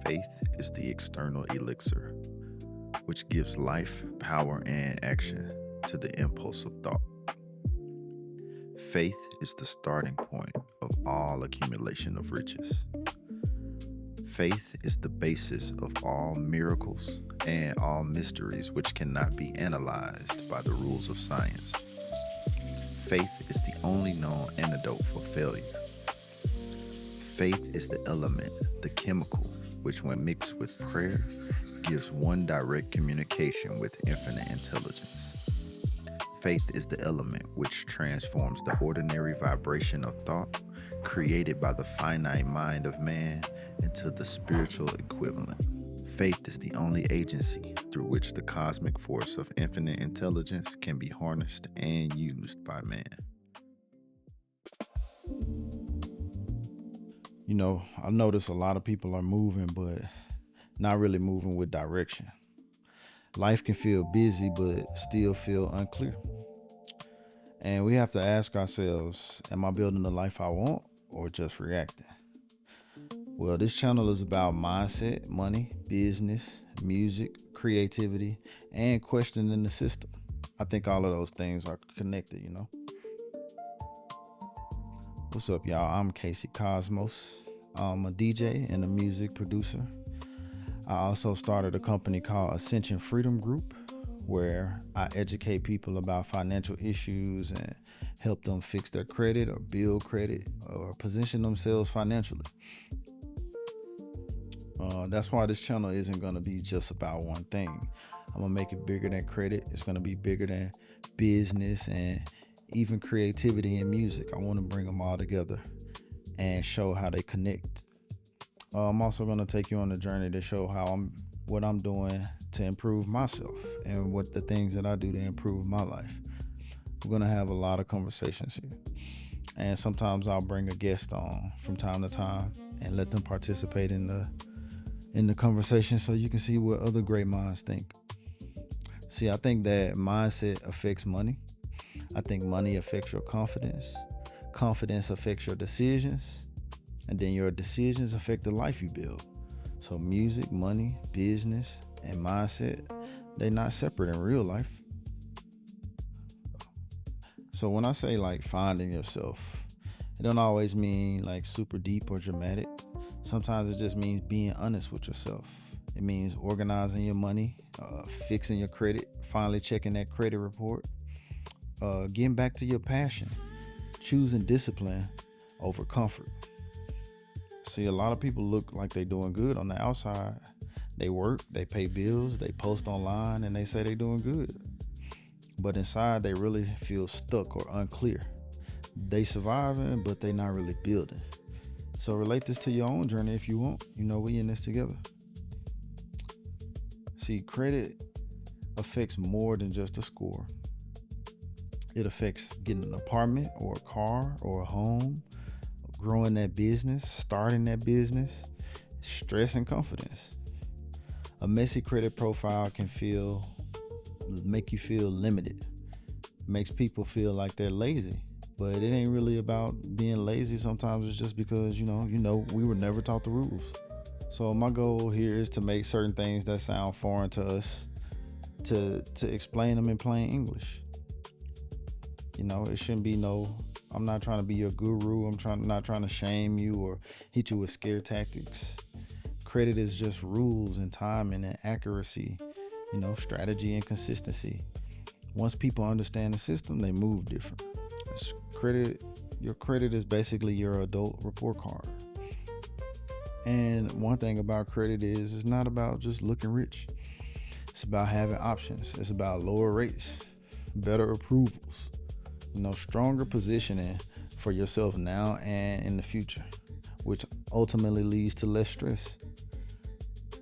Faith is the external elixir, which gives life, power, and action to the impulse of thought. Faith is the starting point of all accumulation of riches. Faith is the basis of all miracles and all mysteries which cannot be analyzed by the rules of science. Faith is the only known antidote for failure. Faith is the element, the chemical, which when mixed with prayer, gives one direct communication with infinite intelligence. Faith is the element which transforms the ordinary vibration of thought created by the finite mind of man into the spiritual equivalent. Faith is the only agency through which the cosmic force of infinite intelligence can be harnessed and used by man. I notice a lot of people are moving, but not really moving with direction. Life can feel busy, but still feel unclear. And we have to ask ourselves, am I building the life I want or just reacting? Well, this channel is about mindset, money, business, music, creativity, and questioning the system. I think all of those things are connected, What's up, y'all? I'm Casey Cosmos. I'm a DJ and a music producer. I also started a company called Ascension Freedom Group, where I educate people about financial issues and help them fix their credit or build credit or position themselves financially. That's why this channel isn't going to be just about one thing. I'm going to make it bigger than credit. It's going to be bigger than business and even creativity and music. I want to bring them all together and show how they connect. I'm also going to take you on a journey to show what I'm doing to improve myself and what the things that I do to improve my life. We're going to have a lot of conversations here. And sometimes I'll bring a guest on from time to time and let them participate in the conversation so you can see what other great minds think. See, I think that mindset affects money. I think money affects your confidence. Confidence affects your decisions. And then your decisions affect the life you build. So music, money, business, and mindset, they're not separate in real life. So when I say finding yourself, it don't always mean super deep or dramatic. Sometimes it just means being honest with yourself. It means organizing your money, fixing your credit, finally checking that credit report, getting back to your passion, choosing discipline over comfort. See, a lot of people look like they're doing good on the outside. They work, they pay bills, they post online, and they say they're doing good. But inside, they really feel stuck or unclear. They surviving, but they not really building. So relate this to your own journey if you want. We in this together. See, credit affects more than just a score. It affects getting an apartment or a car or a home, growing that business, starting that business, stress and confidence. A messy credit profile can make you feel limited. Makes people feel like they're lazy. But it ain't really about being lazy. Sometimes it's just because, we were never taught the rules. So my goal here is to make certain things that sound foreign to us, to explain them in plain English. It shouldn't be I'm not trying to be your guru. I'm not trying to shame you or hit you with scare tactics. Credit is just rules and timing and accuracy, strategy and consistency. Once people understand the system, they move different. Your credit is basically your adult report card. And one thing about credit is it's not about just looking rich. It's about having options. It's about lower rates, better approvals, stronger positioning for yourself now and in the future, which ultimately leads to less stress.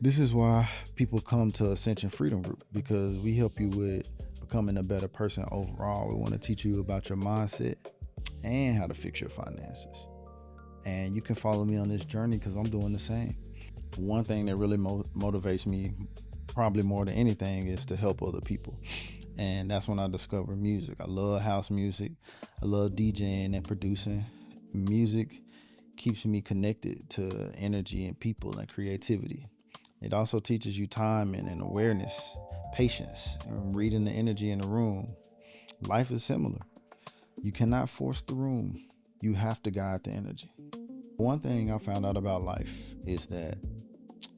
This is why people come to Ascension Freedom Group, because we help you with becoming a better person overall. We want to teach you about your mindset and how to fix your finances. And you can follow me on this journey because I'm doing the same. One thing that really motivates me, probably more than anything, is to help other people. And that's when I discovered music. I love house music. I love DJing and producing. Music keeps me connected to energy and people and creativity. It also teaches you timing and awareness, patience, and reading the energy in the room. Life is similar. You cannot force the room. You have to guide the energy. One thing I found out about life is that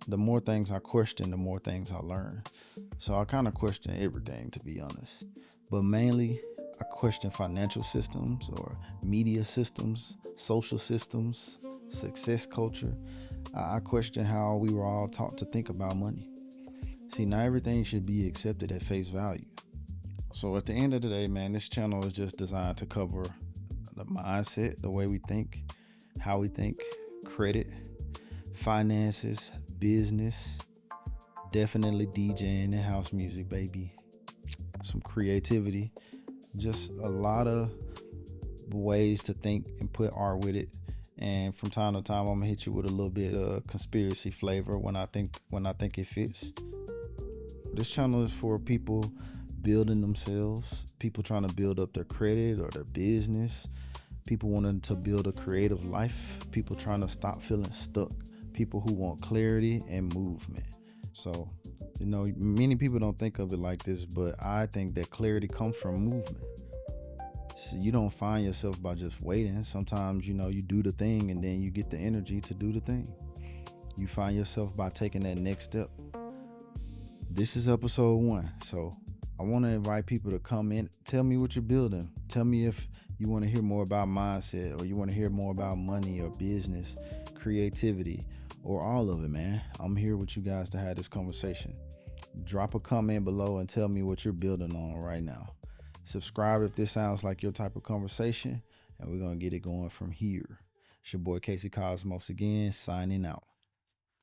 the more things I question, the more things I learn. So I kind of question everything, to be honest. But mainly, I question financial systems or media systems, social systems, success culture. I question how we were all taught to think about money. See, not everything should be accepted at face value. So at the end of the day, man, this channel is just designed to cover the mindset, the way we think, how we think, credit, finances, business, definitely DJing and house music, baby. Some creativity, just a lot of ways to think and put art with it. And from time to time, I'm gonna hit you with a little bit of conspiracy flavor when I think it fits. This channel is for people building themselves, people trying to build up their credit or their business, people wanting to build a creative life, people trying to stop feeling stuck, people who want clarity and movement. So, many people don't think of it like this, but I think that clarity comes from movement. So you don't find yourself by just waiting. Sometimes, you do the thing and then you get the energy to do the thing. You find yourself by taking that next step. This is episode 1. So I want to invite people to come in. Tell me what you're building. Tell me if you want to hear more about mindset, or you want to hear more about money or business, creativity, or all of it, man. I'm here with you guys to have this conversation. Drop a comment below and tell me what you're building on right now. Subscribe if this sounds like your type of conversation, and we're going to get it going from here. It's your boy Casey Cosmos again, signing out.